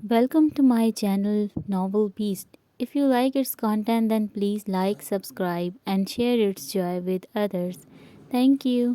Welcome to my channel Novel Beast. If you like its content, then please like, subscribe, and share its joy with others. Thank you.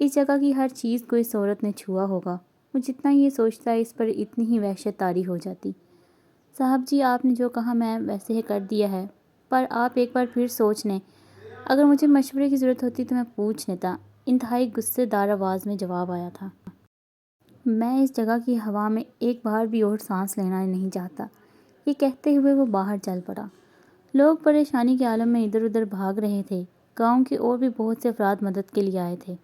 اس جگہ کی ہر چیز کو اس عورت نے چھوا ہوگا۔ وہ جتنا یہ سوچتا ہے اس پر اتنی ہی وحشت طاری ہو جاتی۔ صاحب جی، آپ نے جو کہا میں ویسے ہی کر دیا ہے، پر آپ ایک بار پھر سوچ لیں۔ اگر مجھے مشورے کی ضرورت ہوتی تو میں پوچھ لیتا، انتہائی غصے دار آواز میں جواب آیا تھا۔ میں اس جگہ کی ہوا میں ایک بار بھی اور سانس لینا نہیں چاہتا۔ یہ کہتے ہوئے وہ باہر چل پڑا۔ لوگ پریشانی کے عالم میں ادھر ادھر بھاگ رہے تھے۔ گاؤں کے اور بھی بہت سے افراد مدد کے لیے آئے تھے۔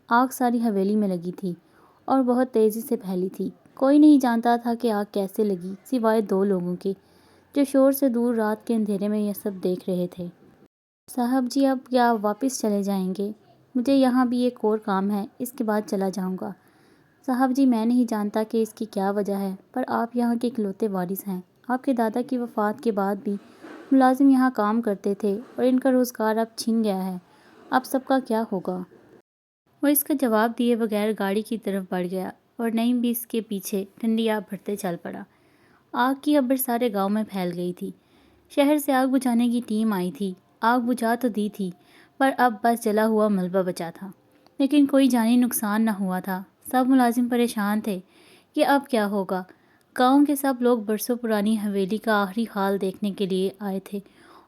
آگ ساری حویلی میں لگی تھی اور بہت تیزی سے پھیلی تھی۔ کوئی نہیں جانتا تھا کہ آگ کیسے لگی، سوائے 2 لوگوں کے، جو شور سے دور رات کے اندھیرے میں یہ سب دیکھ رہے تھے۔ صاحب جی، اب کیا واپس چلے جائیں گے؟ مجھے یہاں بھی ایک اور کام ہے، اس کے بعد چلا جاؤں گا۔ صاحب جی، میں نہیں جانتا کہ اس کی کیا وجہ ہے، پر آپ یہاں کے اکلوتے وارث ہیں۔ آپ کے دادا کی وفات کے بعد بھی ملازم یہاں کام کرتے تھے اور ان کا روزگار اب چھن گیا ہے۔ اب سب کا کیا ہوگا؟ وہ اس کا جواب دیے بغیر گاڑی کی طرف بڑھ گیا اور نعیم بھی اس کے پیچھے ٹھنڈی آگ بھرتے چل پڑا۔ آگ کی ابر سارے گاؤں میں پھیل گئی تھی۔ شہر سے آگ بجھانے کی ٹیم آئی تھی۔ آگ بجھا تو دی تھی، پر اب بس جلا ہوا ملبہ بچا تھا، لیکن کوئی جانی نقصان نہ ہوا تھا۔ سب ملازم پریشان تھے کہ اب کیا ہوگا۔ گاؤں کے سب لوگ برسوں پرانی حویلی کا آخری حال دیکھنے کے لیے آئے تھے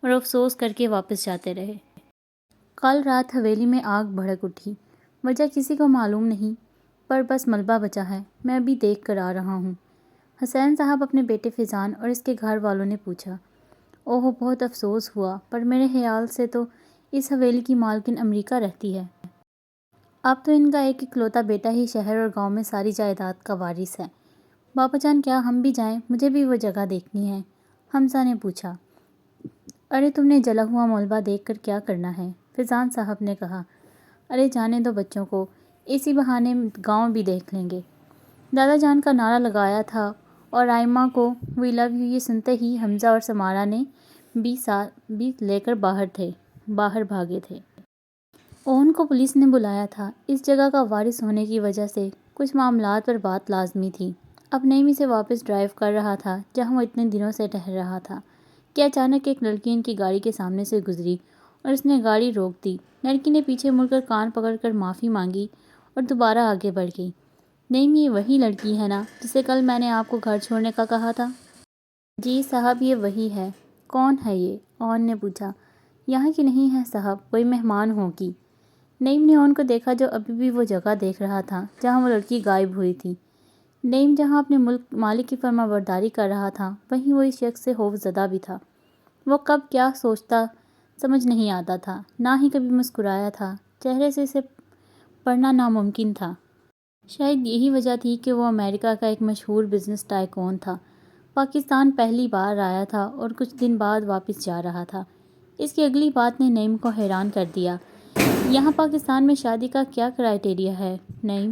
اور افسوس کر کے واپس جاتے رہے۔ کل رات حویلی میں آگ بھڑک اٹھی۔ وجہ کسی کو معلوم نہیں، پر بس ملبہ بچا ہے۔ میں بھی دیکھ کر آ رہا ہوں۔ حسین صاحب اپنے بیٹے فیضان اور اس کے گھر والوں نے پوچھا۔ اوہ، بہت افسوس ہوا، پر میرے خیال سے تو اس حویلی کی مالکن امریکہ رہتی ہے۔ اب تو ان کا ایک اکلوتا بیٹا ہی شہر اور گاؤں میں ساری جائیداد کا وارث ہے۔ بابا جان، کیا ہم بھی جائیں؟ مجھے بھی وہ جگہ دیکھنی ہے، حمزہ نے پوچھا۔ ارے تم نے جلا ہوا ملبہ دیکھ کر کیا کرنا ہے؟ فیضان صاحب نے کہا۔ ارے جانے دو بچوں کو، اسی بہانے گاؤں بھی دیکھ لیں گے۔ دادا جان کا نعرہ لگایا تھا اور آئمہ کو وی لو یو یہ سنتے ہی حمزہ اور سمارہ نے بھی لے کر باہر بھاگے تھے۔ اون کو پولیس نے بلایا تھا۔ اس جگہ کا وارث ہونے کی وجہ سے کچھ معاملات پر بات لازمی تھی۔ اب نعیم اسے واپس ڈرائیو کر رہا تھا جہاں وہ اتنے دنوں سے ٹہل رہا تھا کہ اچانک ایک لڑکی ان کی گاڑی کے سامنے سے گزری اور اس نے گاڑی روک دی۔ لڑکی نے پیچھے مڑ کر کان پکڑ کر معافی مانگی اور دوبارہ آگے بڑھ گئی۔ نعیم، یہ وہی لڑکی ہے نا جسے کل میں نے آپ کو گھر چھوڑنے کا کہا تھا؟ جی صاحب، یہ وہی ہے۔ کون ہے یہ؟ اون نے پوچھا۔ یہاں کی نہیں ہے صاحب، کوئی مہمان ہوگی۔ نعیم نے اون کو دیکھا جو ابھی بھی وہ جگہ دیکھ رہا تھا جہاں وہ لڑکی غائب ہوئی تھی۔ نعیم جہاں اپنے مالک کی فرما برداری کر رہا تھا، وہیں وہ اس شخص سے خوف زدہ بھی تھا۔ وہ کب کیا سوچتا سمجھ نہیں آتا تھا، نہ ہی کبھی مسکرایا تھا۔ چہرے سے اسے پڑھنا ناممکن تھا۔ شاید یہی وجہ تھی کہ وہ امریکہ کا ایک مشہور بزنس ٹائکون تھا، پاکستان پہلی بار آیا تھا اور کچھ دن بعد واپس جا رہا تھا۔ اس کی اگلی بات نے نعیم کو حیران کر دیا۔ یہاں پاکستان میں شادی کا کیا کرائیٹیریا ہے نعیم؟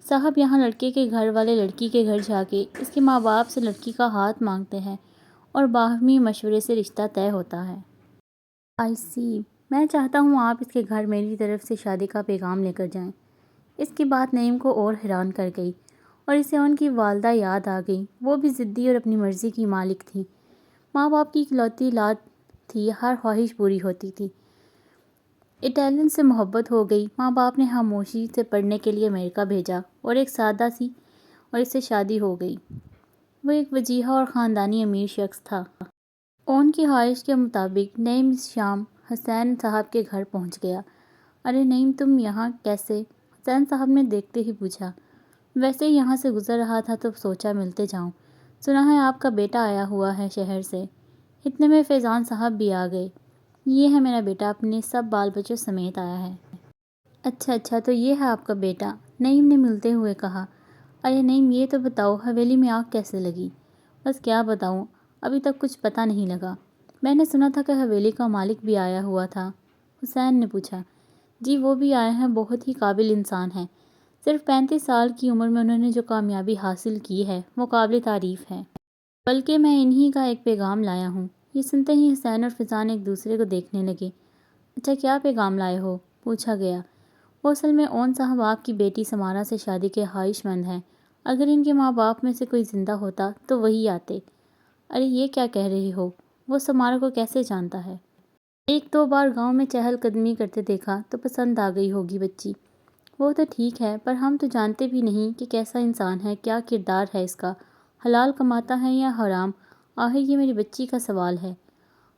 صاحب، یہاں لڑکے کے گھر والے لڑکی کے گھر جا کے اس کے ماں باپ سے لڑکی کا ہاتھ مانگتے ہیں اور باہمی مشورے سے رشتہ طے ہوتا ہے۔ آئی سی، میں چاہتا ہوں آپ اس کے گھر میری طرف سے شادی کا پیغام لے کر جائیں۔ اس کی بات نعیم کو اور حیران کر گئی اور اسے ان کی والدہ یاد آ گئی۔ وہ بھی ضدی اور اپنی مرضی کی مالک تھی۔ ماں باپ کی اکلوتی اولاد تھی، ہر خواہش پوری ہوتی تھی۔ اٹیلن سے محبت ہو گئی۔ ماں باپ نے خاموشی سے پڑھنے کے لیے امریکہ بھیجا اور ایک سادہ سی اور اس سے شادی ہو گئی۔ وہ ایک وجیہہ اور خاندانی امیر شخص تھا۔ ان کی خواہش کے مطابق نعیم اس شام حسین صاحب کے گھر پہنچ گیا۔ ارے نعیم، تم یہاں کیسے؟ حسین صاحب نے دیکھتے ہی پوچھا۔ ویسے ہی یہاں سے گزر رہا تھا تو سوچا ملتے جاؤں۔ سنا ہے آپ کا بیٹا آیا ہوا ہے شہر سے۔ اتنے میں فیضان صاحب بھی آ گئے۔ یہ ہے میرا بیٹا، اپنے سب بال بچوں سمیت آیا ہے۔ اچھا، تو یہ ہے آپ کا بیٹا، نعیم نے ملتے ہوئے کہا۔ ارے نعیم، یہ تو بتاؤ حویلی میں آگ کیسے لگی؟ بس کیا بتاؤں، ابھی تک کچھ پتہ نہیں لگا۔ میں نے سنا تھا کہ حویلی کا مالک بھی آیا ہوا تھا، حسین نے پوچھا۔ جی وہ بھی آئے ہیں، بہت ہی قابل انسان ہیں۔ صرف 35 سال کی عمر میں انہوں نے جو کامیابی حاصل کی ہے وہ قابل تعریف ہے۔ بلکہ میں انہی کا ایک پیغام لایا ہوں۔ یہ سنتے ہی حسین اور فیضان ایک دوسرے کو دیکھنے لگے۔ اچھا، کیا پیغام لائے ہو؟ پوچھا گیا۔ وہ اصل میں اون صاحب آپ کی بیٹی سمارہ سے شادی کے خواہش مند ہیں۔ اگر ان کے ماں باپ میں سے کوئی زندہ ہوتا تو وہی آتے۔ ارے یہ کیا کہہ رہی ہو؟ وہ سمارہ کو کیسے جانتا ہے؟ 1-2 بار گاؤں میں چہل قدمی کرتے دیکھا تو پسند آ گئی ہوگی بچی۔ وہ تو ٹھیک ہے، پر ہم تو جانتے بھی نہیں کہ کیسا انسان ہے، کیا کردار ہے اس کا، حلال کماتا ہے یا حرام۔ آخر یہ میری بچی کا سوال ہے۔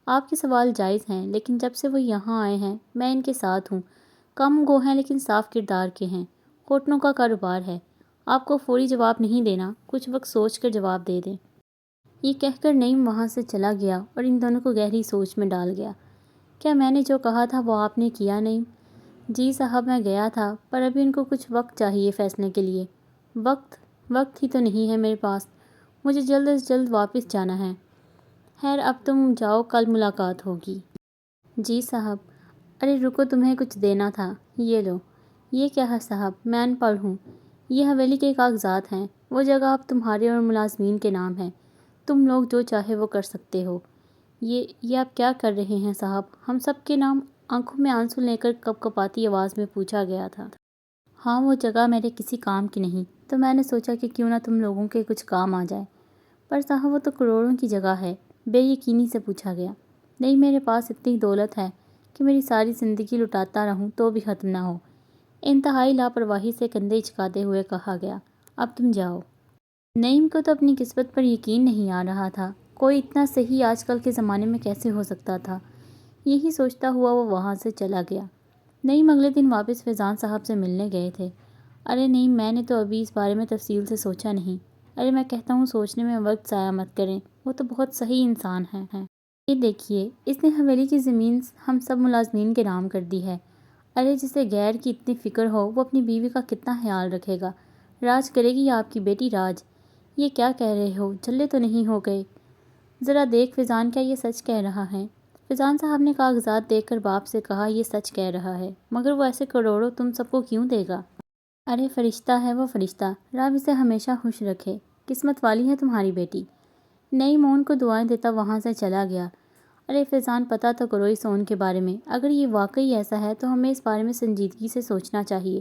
آپ کے سوال جائز ہیں، لیکن جب سے وہ یہاں آئے ہیں میں ان کے ساتھ ہوں۔ کم گو ہیں لیکن صاف کردار کے ہیں۔ ہوٹلوں کا کاروبار ہے۔ آپ کو فوری جواب نہیں دینا، کچھ وقت سوچ کر جواب دے دیں۔ یہ کہہ کر نعیم وہاں سے چلا گیا اور ان دونوں کو گہری سوچ میں ڈال گیا۔ کیا میں نے جو کہا تھا وہ آپ نے کیا نعیم؟ جی صاحب میں گیا تھا، پر ابھی ان کو کچھ وقت چاہیے فیصلے کے لیے۔ وقت ہی تو نہیں ہے میرے پاس، مجھے جلد از جلد واپس جانا ہے۔ خیر اب تم جاؤ، کل ملاقات ہوگی۔ جی صاحب۔ ارے رکو، تمہیں کچھ دینا تھا، یہ لو۔ یہ کیا ہے صاحب؟ میں ان پڑھ ہوں۔ یہ حویلی کے کاغذات ہیں، وہ جگہ اب تمہارے اور ملازمین کے نام ہے، تم لوگ جو چاہے وہ کر سکتے ہو۔ یہ آپ کیا کر رہے ہیں صاحب؟ ہم سب کے نام؟ آنکھوں میں آنسو لے کر کپ کپاتی آواز میں پوچھا گیا تھا۔ ہاں وہ جگہ میرے کسی کام کی نہیں، تو میں نے سوچا کہ کیوں نہ تم لوگوں کے کچھ کام آ جائے۔ پر صاحب وہ تو کروڑوں کی جگہ ہے، بے یقینی سے پوچھا گیا۔ نہیں، میرے پاس اتنی دولت ہے کہ میری ساری زندگی لٹاتا رہوں تو بھی ختم نہ ہو۔ انتہائی لاپرواہی سے کندھے اچکاتے ہوئے کہا گیا۔ اب تم جاؤ۔ نعیم کو تو اپنی قسمت پر یقین نہیں آ رہا تھا، کوئی اتنا صحیح آج کل کے زمانے میں کیسے ہو سکتا تھا۔ یہی سوچتا ہوا وہ وہاں سے چلا گیا۔ نعیم اگلے دن واپس فیضان صاحب سے ملنے گئے تھے۔ ارے نعیم، میں نے تو ابھی اس بارے میں تفصیل سے سوچا نہیں۔ ارے میں کہتا ہوں سوچنے میں وقت ضائع مت کریں، وہ تو بہت صحیح انسان ہے۔ یہ دیکھیے، اس نے حویلی کی زمین ہم سب ملازمین کے نام کر دی ہے۔ ارے جسے غیر کی اتنی فکر ہو وہ اپنی بیوی کا کتنا خیال رکھے گا۔ راج کرے گی آپ کی بیٹی راج۔ یہ کیا کہہ رہے ہو؟ جھلے تو نہیں ہو گئے؟ ذرا دیکھ فیضان، کیا یہ سچ کہہ رہا ہے؟ فیضان صاحب نے کاغذات دیکھ کر باپ سے کہا، یہ سچ کہہ رہا ہے، مگر وہ ایسے کروڑوں تم سب کو کیوں دے گا؟ ارے فرشتہ ہے وہ، فرشتہ، رب اسے ہمیشہ خوش رکھے، قسمت والی ہے تمہاری بیٹی۔ نعیم اون کو دعائیں دیتا وہاں سے چلا گیا۔ ارے فیضان، پتہ تو کرو اس اون کے بارے میں، اگر یہ واقعی ایسا ہے تو ہمیں اس بارے میں سنجیدگی سے سوچنا چاہیے۔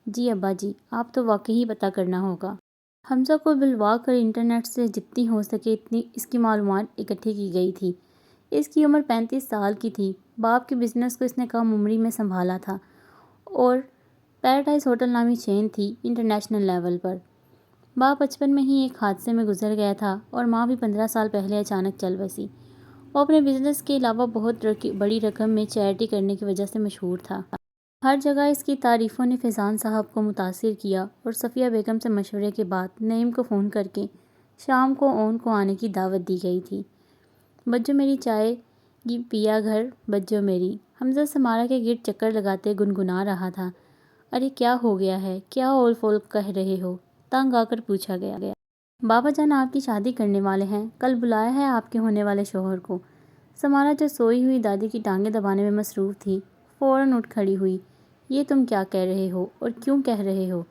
جی ابا جی، آپ تو واقعی پتہ کرنا ہوگا۔ حمزہ کو بلوا کر انٹرنیٹ سے جتنی ہو سکے اتنی اس کی معلومات اکٹھی کی گئی تھی۔ اس کی عمر 35 سال کی تھی۔ باپ کے بزنس کو اس نے کم عمری میں سنبھالا تھا اور پیراڈائز ہوٹل نامی چین تھی انٹرنیشنل لیول پر۔ باپ بچپن میں ہی ایک حادثے میں گزر گیا تھا اور ماں بھی 15 سال پہلے اچانک چل بسی۔ وہ اپنے بزنس کے علاوہ بہت بڑی رقم میں چیریٹی کرنے کی وجہ سے مشہور تھا۔ ہر جگہ اس کی تعریفوں نے فیضان صاحب کو متاثر کیا اور صفیہ بیگم سے مشورے کے بعد نعیم کو فون کر کے شام کو اون کو آنے کی دعوت دی گئی تھی۔ بجو میری چائے پیا گھر بجو میری، حمزہ سمارا کے گرد چکر لگاتے گنگنا رہا تھا۔ ارے کیا ہو گیا ہے؟ کیا اول فول کہہ رہے ہو؟ تنگ آ کر پوچھا گیا۔ بابا جان آپ کی شادی کرنے والے ہیں، کل بلایا ہے آپ کے ہونے والے شوہر کو۔ سمارا جو سوئی ہوئی دادی کی ٹانگیں دبانے میں مصروف تھی فوراً اٹھ کھڑی ہوئی۔ یہ تم کیا کہہ رہے ہو اور کیوں کہہ رہے ہو؟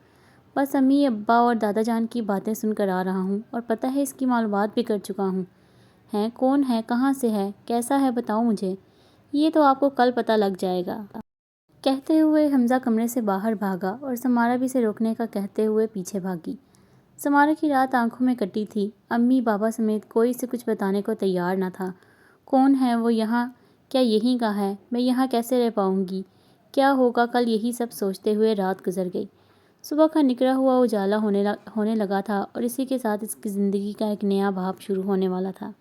بس امی ابا اور دادا جان کی باتیں سن کر آ رہا ہوں اور پتہ ہے اس کی معلومات بھی کر چکا ہوں۔ ہیں کون ہے، کہاں سے ہے، کیسا ہے، بتاؤ مجھے۔ یہ تو آپ کو کل پتہ لگ جائے گا۔ کہتے ہوئے حمزہ کمرے سے باہر بھاگا اور سمارا بھی اسے روکنے کا کہتے ہوئے پیچھے بھاگی۔ سمارا کی رات آنکھوں میں کٹی تھی۔ امی بابا سمیت کوئی اسے کچھ بتانے کو تیار نہ تھا۔ کون ہے وہ؟ یہاں کیا یہیں کا ہے؟ میں یہاں کیسے رہ پاؤں گی؟ کیا ہوگا کل؟ یہی سب سوچتے ہوئے رات گزر گئی۔ صبح کا نکلا ہوا اجالا ہونے لگا تھا اور اسی کے ساتھ اس کی زندگی کا ایک نیا باب شروع ہونے والا تھا۔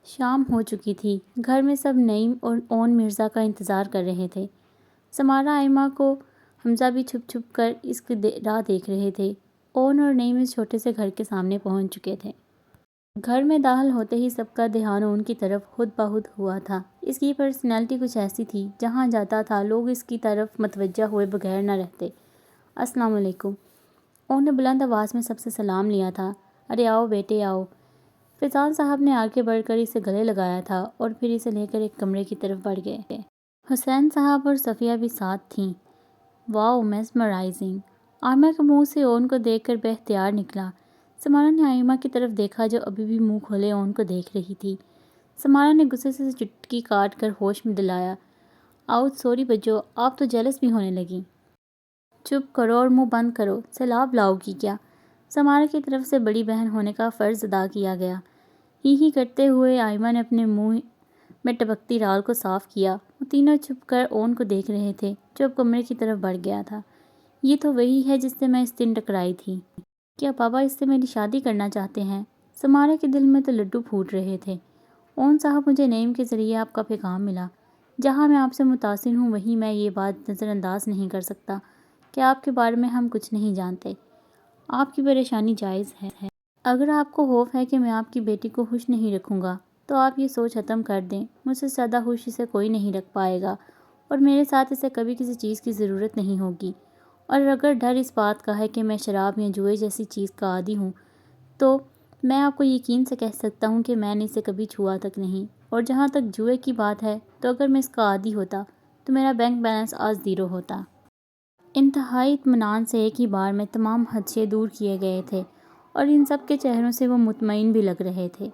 شام ہو چکی تھی۔ گھر میں سب نعیم اور اون مرزا کا انتظار کر رہے تھے۔ سمارا، آئمہ کو حمزہ بھی چھپ چھپ کر اس کی راہ دیکھ رہے تھے۔ اون اور نعیم اس چھوٹے سے گھر کے سامنے پہنچ چکے تھے۔ گھر میں داخل ہوتے ہی سب کا دھیان اون کی طرف خود بخود ہوا تھا۔ اس کی پرسنالٹی کچھ ایسی تھی، جہاں جاتا تھا لوگ اس کی طرف متوجہ ہوئے بغیر نہ رہتے۔ السلام علیکم۔ اون نے بلند آواز میں سب سے سلام لیا تھا۔ ارے آؤ بیٹے آؤ۔ فیضان صاحب نے آگے بڑھ کر اسے گلے لگایا تھا اور پھر اسے لے کر ایک کمرے کی طرف بڑھ گئے۔ حسین صاحب اور صفیہ بھی ساتھ تھیں۔ واؤ، میسمرائزنگ۔ آئمہ کے منہ سے اون کو دیکھ کر بے اختیار نکلا۔ سمارا نے آئمہ کی طرف دیکھا جو ابھی بھی منہ کھولے اون کو دیکھ رہی تھی۔ سمارا نے غصے سے چٹکی کاٹ کر ہوش میں دلایا۔ آؤٹ سوری بجو، آپ تو جیلس بھی ہونے لگیں۔ چپ کرو اور منہ بند کرو، سیلاب لاؤ گی کیا؟ سمارا کی طرف سے بڑی بہن ہونے کا فرض ادا کیا گیا۔ ہی کرتے ہوئے آئمہ نے اپنے منہ میں ٹپکتی رال کو صاف کیا۔ وہ تینوں چھپ کر اون کو دیکھ رہے تھے جو اب کمرے کی طرف بڑھ گیا تھا۔ یہ تو وہی ہے جس سے میں اس دن ٹکرائی تھی۔ کیا پاپا اس سے میری شادی کرنا چاہتے ہیں؟ سمارا کے دل میں تو لڈو پھوٹ رہے تھے۔ اون صاحب، مجھے نعیم کے ذریعے آپ کا پیغام ملا۔ جہاں میں آپ سے متاثر ہوں وہیں میں یہ بات نظر انداز نہیں کر سکتا کہ آپ کے بارے میں ہم کچھ نہیں جانتے۔ آپ کی پریشانی جائز ہے۔ اگر آپ کو خوف ہے کہ میں آپ کی بیٹی کو خوش نہیں رکھوں گا تو آپ یہ سوچ ختم کر دیں۔ مجھ سے زیادہ خوش اسے کوئی نہیں رکھ پائے گا اور میرے ساتھ اسے کبھی کسی چیز کی ضرورت نہیں ہوگی۔ اور اگر ڈر اس بات کا ہے کہ میں شراب یا جوئے جیسی چیز کا عادی ہوں تو میں آپ کو یقین سے کہہ سکتا ہوں کہ میں نے اسے کبھی چھوا تک نہیں۔ اور جہاں تک جوئے کی بات ہے تو اگر میں اس کا عادی ہوتا تو میرا بینک بیلنس آج 0 ہوتا۔ انتہائی اطمینان سے ایک ہی بار میں تمام خدشے دور کیے گئے تھے اور ان سب کے چہروں سے وہ مطمئن بھی لگ رہے تھے۔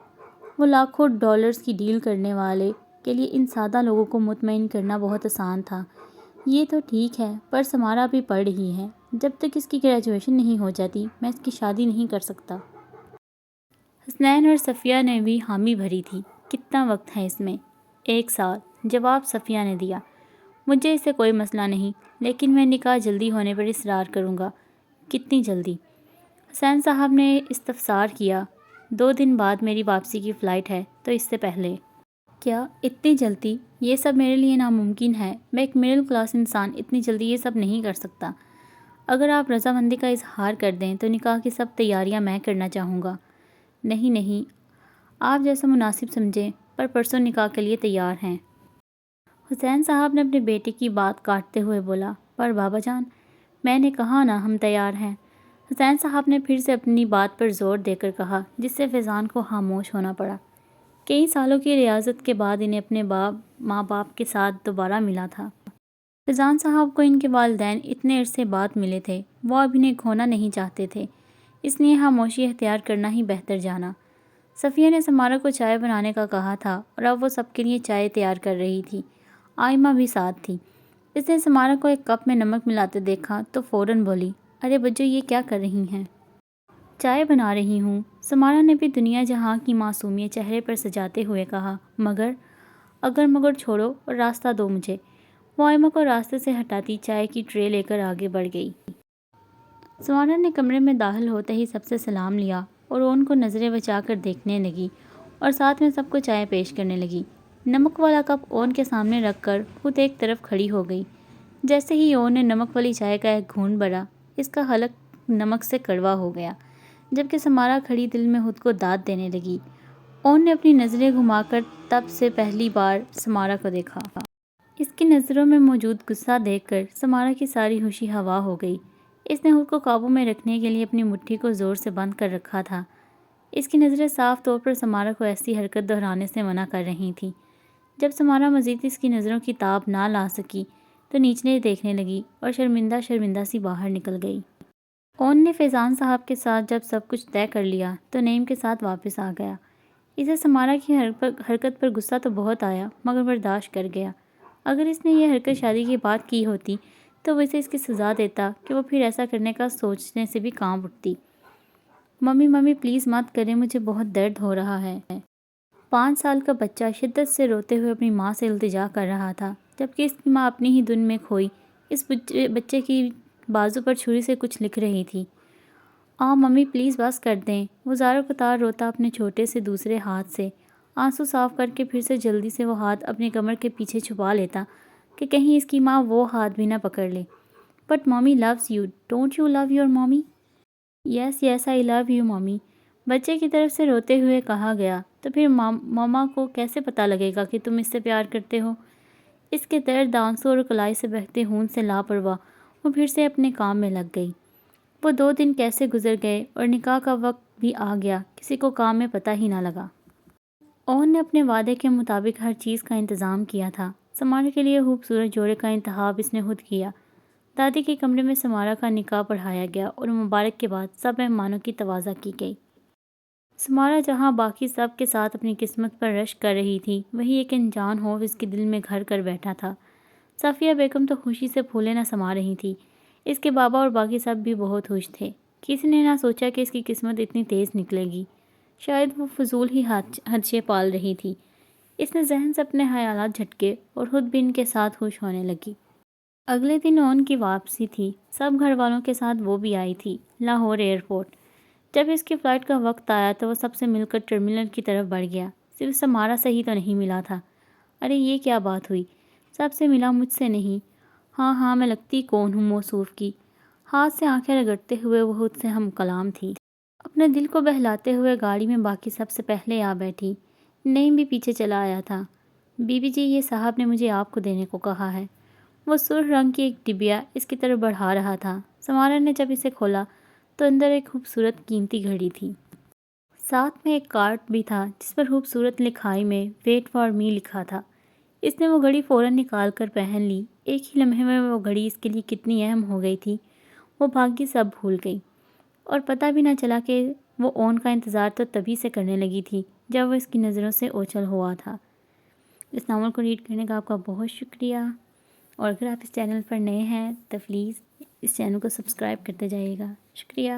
وہ لاکھوں ڈالرز کی ڈیل کرنے والے کے لیے ان سادہ لوگوں کو مطمئن کرنا بہت آسان تھا۔ یہ تو ٹھیک ہے، پر سمارا بھی پڑھ رہی ہے۔ جب تک اس کی گریجویشن نہیں ہو جاتی میں اس کی شادی نہیں کر سکتا۔ حسنین اور صفیہ نے بھی حامی بھری تھی۔ کتنا وقت ہے اس میں؟ 1 سال، جواب صفیہ نے دیا۔ مجھے اس سے کوئی مسئلہ نہیں، لیکن میں نکاح جلدی ہونے پر اصرار کروں گا۔ کتنی جلدی؟ حسین صاحب نے استفسار کیا۔ 2 دن بعد میری واپسی کی فلائٹ ہے، تو اس سے پہلے۔ کیا اتنی جلدی؟ یہ سب میرے لیے ناممکن ہے۔ میں ایک مڈل کلاس انسان اتنی جلدی یہ سب نہیں کر سکتا۔ اگر آپ رضامندی کا اظہار کر دیں تو نکاح کی سب تیاریاں میں کرنا چاہوں گا۔ نہیں، آپ جیسا مناسب سمجھیں، پر پرسوں نکاح کے لیے تیار ہیں۔ حسین صاحب نے اپنے بیٹے کی بات کاٹتے ہوئے بولا۔ پر بابا جان، میں نے کہا نا ہم تیار ہیں۔ حسین صاحب نے پھر سے اپنی بات پر زور دے کر کہا، جس سے فیضان کو خاموش ہونا پڑا۔ کئی سالوں کی ریاضت کے بعد انہیں اپنے ماں باپ کے ساتھ دوبارہ ملا تھا۔ فیضان صاحب کو ان کے والدین اتنے عرصے بعد ملے تھے۔ وہ اب انہیں کھونا نہیں چاہتے تھے، اس لیے خاموشی اختیار کرنا ہی بہتر جانا۔ صفیہ نے سمارا کو چائے بنانے کا کہا تھا اور اب وہ سب کے لیے چائے تیار کر رہی تھی۔ آئمہ بھی ساتھ تھی۔ اس نے سمارا کو ایک کپ میں نمک ملاتے دیکھا تو فوراً بولی، ارے بچو، یہ کیا کر رہی ہیں؟ چائے بنا رہی ہوں۔ سمارا نے بھی دنیا جہاں کی معصومیت چہرے پر سجاتے ہوئے کہا، مگر چھوڑو اور راستہ دو مجھے۔ وہ آئمہ کو راستے سے ہٹاتی چائے کی ٹرے لے کر آگے بڑھ گئی۔ سمارا نے کمرے میں داخل ہوتے ہی سب سے سلام لیا اور ان کو نظریں بچا کر دیکھنے لگی اور ساتھ میں سب کو چائے پیش کرنے لگی۔ نمک والا کپ اون کے سامنے رکھ کر خود ایک طرف کھڑی ہو گئی۔ جیسے ہی اون نے نمک والی چائے کا ایک گھونٹ بھرا، اس کا حلق نمک سے کڑوا ہو گیا، جبکہ سمارا کھڑی دل میں خود کو داد دینے لگی۔ اون نے اپنی نظریں گھما کر تب سے پہلی بار سمارا کو دیکھا۔ اس کی نظروں میں موجود غصہ دیکھ کر سمارا کی ساری ہوشی ہوا ہو گئی۔ اس نے خود کو قابو میں رکھنے کے لیے اپنی مٹھی کو زور سے بند کر رکھا تھا۔ اس کی نظریں صاف طور پر سمارا کو ایسی حرکت دہرانے سے منع کر رہی تھیں۔ جب سمارا مزید اس کی نظروں کی تاب نہ لا سکی تو نیچے دیکھنے لگی اور شرمندہ سی باہر نکل گئی۔ اون نے فیضان صاحب کے ساتھ جب سب کچھ طے کر لیا تو نعیم کے ساتھ واپس آ گیا۔ اسے سمارا کی حرکت پر غصہ تو بہت آیا مگر برداشت کر گیا۔ اگر اس نے یہ حرکت شادی کے بعد کی ہوتی تو وہ اسے اس کی سزا دیتا کہ وہ پھر ایسا کرنے کا سوچنے سے بھی کانپ اٹھتی۔ ممی پلیز مت کریں، مجھے بہت درد ہو رہا ہے۔ 5 سال کا بچہ شدت سے روتے ہوئے اپنی ماں سے التجا کر رہا تھا، جبکہ اس کی ماں اپنی ہی دھن میں کھوئی اس بچے کی بازو پر چھری سے کچھ لکھ رہی تھی۔ ممی پلیز بس کر دیں۔ وہ زاروں قطار روتا اپنے چھوٹے سے دوسرے ہاتھ سے آنسو صاف کر کے پھر سے جلدی سے وہ ہاتھ اپنی کمر کے پیچھے چھپا لیتا کہ کہیں اس کی ماں وہ ہاتھ بھی نہ پکڑ لے۔ But mummy loves you, don't you love your mummy? Yes I love you mummy, بچے کی طرف سے روتے ہوئے کہا گیا۔ تو پھر ماما کو کیسے پتہ لگے گا کہ تم اس سے پیار کرتے ہو؟ اس کے درد آنسو اور کلائی سے بہتے خون سے لاپرواہ وہ پھر سے اپنے کام میں لگ گئی۔ وہ 2 دن کیسے گزر گئے اور نکاح کا وقت بھی آ گیا، کسی کو کام میں پتہ ہی نہ لگا۔ اون نے اپنے وعدے کے مطابق ہر چیز کا انتظام کیا تھا۔ سمارا کے لیے خوبصورت جوڑے کا انتخاب اس نے خود کیا۔ دادی کے کمرے میں سمارا کا نکاح پڑھایا گیا اور مبارک کے بعد سب مہمانوں کی تواضع کی گئی۔ سمارا جہاں باقی سب کے ساتھ اپنی قسمت پر رشک کر رہی تھی، وہی ایک انجان خوف اس کے دل میں گھر کر بیٹھا تھا۔ صفیہ بیگم تو خوشی سے پھولے نہ سما رہی تھی۔ اس کے بابا اور باقی سب بھی بہت خوش تھے۔ کسی نے نہ سوچا کہ اس کی قسمت اتنی تیز نکلے گی۔ شاید وہ فضول ہی خدشے پال رہی تھی۔ اس نے ذہن سے اپنے خیالات جھٹکے اور خود بھی ان کے ساتھ خوش ہونے لگی۔ اگلے دن اون کی واپسی تھی۔ سب گھر والوں کے ساتھ وہ بھی آئی تھی، لاہور ایئرپورٹ۔ جب اس کی فلائٹ کا وقت آیا تو وہ سب سے مل کر ٹرمینل کی طرف بڑھ گیا۔ صرف سمارا صحیح تو نہیں ملا تھا۔ ارے یہ کیا بات ہوئی؟ سب سے ملا، مجھ سے نہیں۔ ہاں میں لگتی کون ہوں موصوف کی۔ ہاتھ سے آنکھیں رگڑتے ہوئے وہ خود سے ہم کلام تھی۔ اپنے دل کو بہلاتے ہوئے گاڑی میں باقی سب سے پہلے آ بیٹھی۔ نعیم بھی پیچھے چلا آیا تھا۔ بی بی جی، یہ صاحب نے مجھے آپ کو دینے کو کہا ہے۔ وہ سرخ رنگ کی ایک ڈبیا اس کی طرف بڑھا رہا تھا۔ سمارا نے جب اسے کھولا تو اندر ایک خوبصورت قیمتی گھڑی تھی۔ ساتھ میں ایک کارڈ بھی تھا جس پر خوبصورت لکھائی میں ویٹ فار می لکھا تھا۔ اس نے وہ گھڑی فوراً نکال کر پہن لی۔ ایک ہی لمحے میں وہ گھڑی اس کے لیے کتنی اہم ہو گئی تھی، وہ باقی سب بھول گئی، اور پتہ بھی نہ چلا کہ وہ اون کا انتظار تو تبھی سے کرنے لگی تھی جب وہ اس کی نظروں سے اوچھل ہوا تھا۔ اس ناول کو ریڈ کرنے کا آپ کا بہت شکریہ، اور اگر آپ اس چینل پر نئے ہیں تو پلیز اس چینل کو سبسکرائب کرتے جائیے گا۔ شکریہ۔